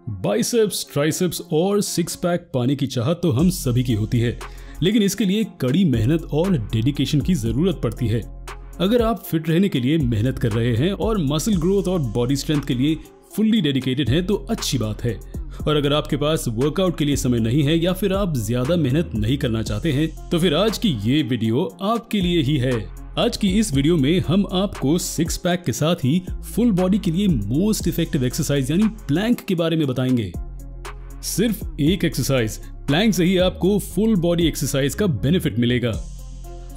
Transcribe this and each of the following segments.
Biceps, triceps और six pack पाने की चाहत तो हम सभी की होती है, लेकिन इसके लिए कड़ी मेहनत और डेडिकेशन की जरूरत पड़ती है। अगर आप फिट रहने के लिए मेहनत कर रहे हैं और मसल ग्रोथ और बॉडी स्ट्रेंथ के लिए फुल्ली डेडिकेटेड हैं तो अच्छी बात है। और अगर आपके पास वर्कआउट के लिए समय नहीं है या फिर आप ज्यादा मेहनत नहीं करना चाहते हैं तो फिर आज की ये वीडियो आपके लिए ही है। आज की इस वीडियो में हम आपको सिक्स पैक के साथ ही फुल बॉडी के लिए मोस्ट इफेक्टिव एक्सरसाइज यानी प्लैंक के बारे में बताएंगे। सिर्फ एक एक्सरसाइज प्लैंक से ही आपको फुल बॉडी एक्सरसाइज का बेनिफिट मिलेगा।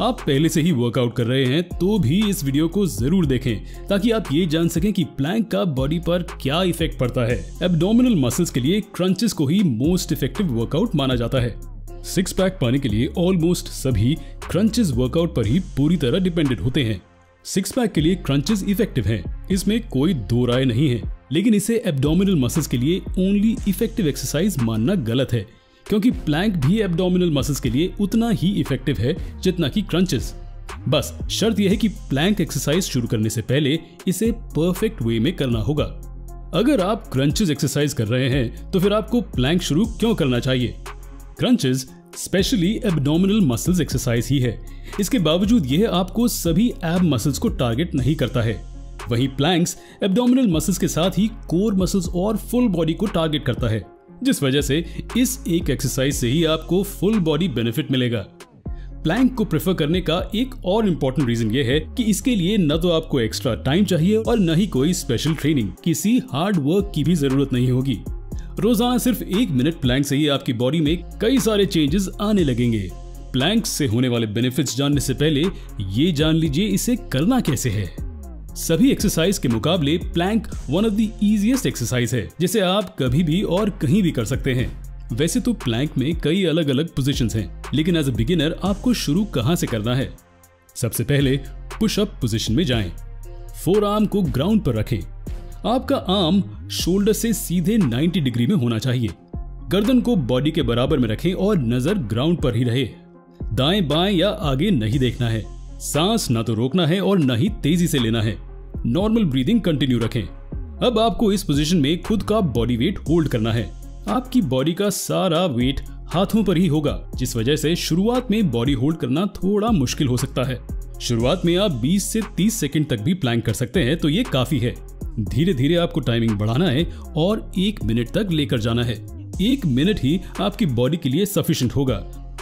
आप पहले से ही वर्कआउट कर रहे हैं तो भी इस वीडियो को जरूर देखें ताकि आप ये जान सकें कि प्लैंक का बॉडी पर क्या इफेक्ट पड़ता है। एब्डोमिनल मसल्स के लिए क्रंचेस को ही मोस्ट इफेक्टिव वर्कआउट माना जाता है। सिक्स पैक पाने के लिए ऑलमोस्ट सभी क्रंचेस वर्कआउट पर ही पूरी तरह डिपेंडेंट होते हैं। सिक्स पैक के लिए क्रंचेस इफेक्टिव हैं, इसमें कोई दो राय नहीं है, लेकिन इसे एब्डोमिनल मसल्स के लिए ओनली इफेक्टिव एक्सरसाइज मानना गलत है, क्योंकि प्लैंक भी एब्डोमिनल मसल्स के लिए उतना ही इफेक्टिव है जितना कि क्रंचेस। बस शर्त यह है कि प्लैंक एक्सरसाइज शुरू करने से पहले इसे परफेक्ट वे में करना होगा। अगर आप क्रंचेस एक्सरसाइज कर रहे हैं तो फिर आपको प्लैंक शुरू क्यों करना चाहिए? Crunches specially abdominal muscles exercise ही है, इसके बावजूद यह आपको सभी एब मसल्स को टारगेट नहीं करता है। वहीं प्लैंक्स एब्डोमिनल मसल्स के साथ ही कोर मसल्स और फुल बॉडी को टारगेट करता है, जिस वजह से इस एक एक्सरसाइज से ही आपको फुल बॉडी बेनिफिट मिलेगा। प्लैंक को प्रेफर करने का एक और इम्पोर्टेंट रीजन ये है कि इसके लिए न तो आपको एक्स्ट्रा टाइम चाहिए और न ही कोई स्पेशल ट्रेनिंग, किसी हार्ड वर्क की भी जरूरत नहीं होगी। रोजाना सिर्फ 1 मिनट प्लैंक से ही आपकी बॉडी में कई सारे चेंजेस आने लगेंगे। प्लैंक से होने वाले बेनिफिट्स जानने से पहले ये जान लीजिए इसे करना कैसे है। सभी एक्सरसाइज के मुकाबले plank one of the easiest exercise है जिसे आप कभी भी और कहीं भी कर सकते हैं। वैसे तो प्लैंक में कई अलग अलग पोजीशंस हैं, लेकिन एज अ बिगिनर आपको शुरू कहां से करना है? सबसे पहले पुशअप पोजीशन में जाएं। फोर आर्म को ग्राउंड पर रखें। आपका आर्म शोल्डर से सीधे 90 डिग्री में होना चाहिए। गर्दन को बॉडी के बराबर में रखें और नजर ग्राउंड पर ही रहे। दाएं बाएं या आगे नहीं देखना है। सांस ना तो रोकना है और ना ही तेजी से लेना है। नॉर्मल ब्रीदिंग कंटिन्यू रखें। अब आपको इस पोजीशन में खुद का बॉडी वेट होल्ड करना है। आपकी बॉडी का सारा वेट हाथों पर ही होगा, जिस वजह से शुरुआत में बॉडी होल्ड करना थोड़ा मुश्किल हो सकता है। शुरुआत में आप 20 से 30 सेकंड तक भी प्लैंक कर सकते हैं, तो ये काफी है। धीरे धीरे आपको टाइमिंग बढ़ाना है और 1 मिनट तक लेकर जाना है। 1 मिनट ही आपकी बॉडी के लिए सफिशिएंट होगा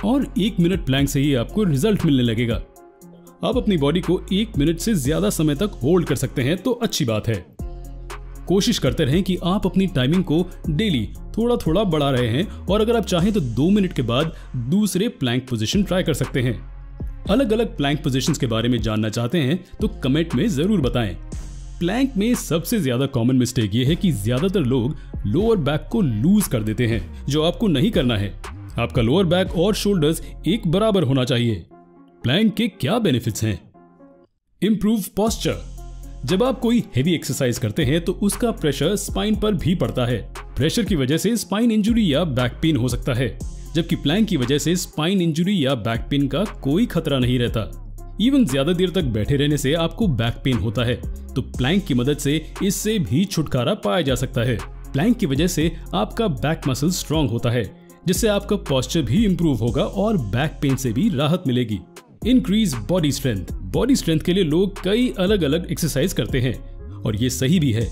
और 1 मिनट प्लैंक से ही आपको रिजल्ट मिलने लगेगा। आप अपनी बॉडी को 1 मिनट से ज्यादा समय तक होल्ड कर सकते हैं तो अच्छी बात है। कोशिश करते रहें कि आप अपनी टाइमिंग को डेली थोड़ा थोड़ा बढ़ा रहे हैं और अगर आप चाहें तो 2 मिनट के बाद दूसरे प्लैंक पोजीशन ट्राई कर सकते हैं। अलग अलग प्लैंक पोजीशंस के बारे में जानना चाहते हैं तो कमेंट में जरूर बताएं। प्लैंक में सबसे ज्यादा कॉमन मिस्टेक ये है कि ज्यादातर लोग लोअर बैक को लूज कर देते हैं, जो आपको नहीं करना है। आपका लोअर बैक और शोल्डर्स एक बराबर होना चाहिए। प्लैंक के क्या बेनिफिट्स हैं? Improve posture. जब आप कोई हेवी एक्सरसाइज करते हैं तो उसका प्रेशर स्पाइन पर भी पड़ता है। प्रेशर की वजह से स्पाइन इंजुरी या बैक पेन हो सकता है, जबकि प्लैंक की वजह से स्पाइन इंजुरी या बैक पेन का कोई खतरा नहीं रहता। इवन ज्यादा देर तक बैठे रहने से आपको बैक पेन होता है, तो प्लैंक की मदद से इससे भी छुटकारा पाया जा सकता है। प्लैंक की वजह से आपका बैक मसल स्ट्रांग होता है, जिससे आपका पोस्चर भी इंप्रूव होगा और बैक पेन से भी राहत मिलेगी। Increase body strength. Body strength के लिए लोग कई अलग अलग एक्सरसाइज करते हैं और ये सही भी है,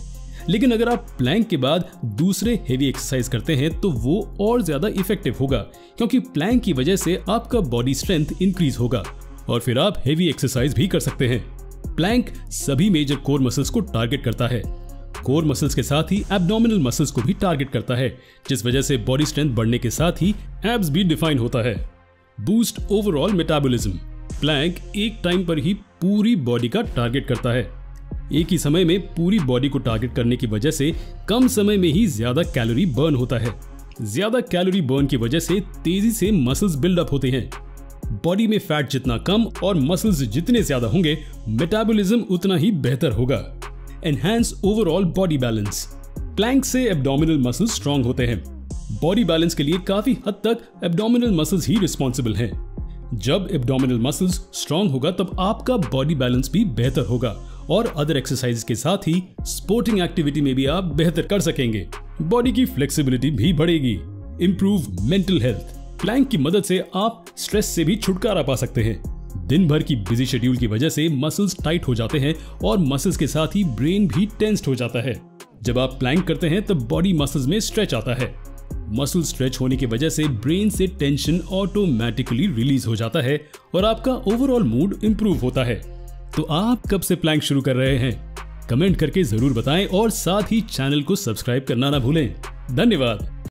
लेकिन अगर आप प्लैंक के बाद दूसरे हेवी एक्सरसाइज करते हैं तो वो और ज्यादा इफेक्टिव होगा, क्योंकि प्लैंक की वजह से आपका बॉडी स्ट्रेंथ इंक्रीज होगा और फिर आप हेवी एक्सरसाइज भी कर सकते हैं। प्लैंक सभी मेजर कोर मसल्स को टारगेट करता है। कोर मसल्स के साथ ही एब्डोमिनल मसल्स को भी टारगेट करता है, जिस वजह से बॉडी स्ट्रेंथ बढ़ने के साथ ही एब्स भी डिफाइन होता है। Boost overall metabolism. प्लैंक एक टाइम पर ही पूरी बॉडी का टारगेट करता है। एक ही समय में पूरी बॉडी को टारगेट करने की वजह से कम समय में ही ज्यादा कैलोरी बर्न होता है। ज्यादा कैलोरी बर्न की वजह से तेजी से मसल्स बिल्डअप होते हैं। बॉडी में फैट जितना कम और मसल्स जितने ज्यादा होंगे, मेटाबॉलिज्म उतना ही बेहतर होगा। Enhance overall body balance. Plank से एब्डोमिनल मसल्स स्ट्रांग होते हैं। बॉडी बैलेंस के लिए काफी हद तक एब्डोमिनल मसल्स ही रिस्पॉन्सिबल हैं। जब एब्डोमिनल मसल्स स्ट्रांग होगा तब आपका बॉडी बैलेंस भी बेहतर होगा और अदर एक्सरसाइज के साथ ही स्पोर्टिंग एक्टिविटी में भी आप बेहतर कर सकेंगे। बॉडी की फ्लेक्सिबिलिटी भी बढ़ेगी। Improve mental health. प्लैंक की मदद से आप स्ट्रेस से भी छुटकारा पा सकते हैं। दिन भर की बिजी शेड्यूल की वजह से मसल्स टाइट हो जाते हैं और मसल्स के साथ ही ब्रेन भी टेंस्ड हो जाता है। जब आप प्लैंक करते हैं तब बॉडी मसल्स में स्ट्रेच आता है। मसल स्ट्रेच होने की वजह से ब्रेन से टेंशन ऑटोमेटिकली रिलीज हो जाता है और आपका ओवरऑल मूड इंप्रूव होता है। तो आप कब से प्लैंक शुरू कर रहे हैं? कमेंट करके जरूर बताएं और साथ ही चैनल को सब्सक्राइब करना ना भूलें। धन्यवाद।